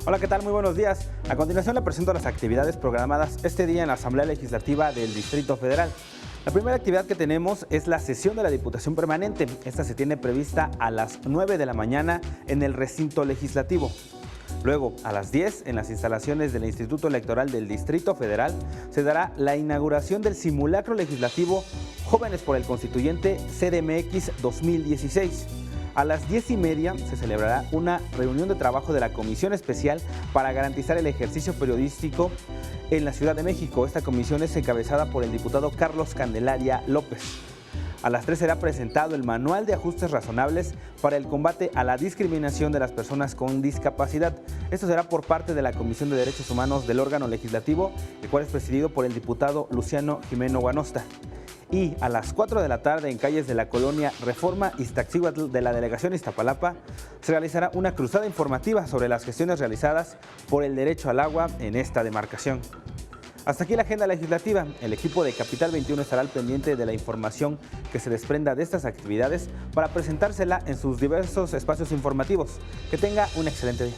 Hola, ¿qué tal? Muy buenos días. A continuación le presento las actividades programadas este día en la Asamblea Legislativa del Distrito Federal. La primera actividad que tenemos es la sesión de la Diputación Permanente. Esta se tiene prevista a las 9 de la mañana en el recinto legislativo. Luego, a las 10, en las instalaciones del Instituto Electoral del Distrito Federal, se dará la inauguración del simulacro legislativo Jóvenes por el Constituyente CDMX 2016. A las 10:30 se celebrará una reunión de trabajo de la Comisión Especial para garantizar el ejercicio periodístico en la Ciudad de México. Esta comisión es encabezada por el diputado Carlos Candelaria López. A las 3 será presentado el Manual de Ajustes Razonables para el combate a la discriminación de las personas con discapacidad. Esto será por parte de la Comisión de Derechos Humanos del órgano legislativo, el cual es presidido por el diputado Luciano Jimeno Guanosta. Y a las 4 de la tarde, en calles de la colonia Reforma Iztaccíhuatl de la delegación Iztapalapa, se realizará una cruzada informativa sobre las gestiones realizadas por el derecho al agua en esta demarcación. Hasta aquí la agenda legislativa. El equipo de Capital 21 estará al pendiente de la información que se desprenda de estas actividades para presentársela en sus diversos espacios informativos. Que tenga un excelente día.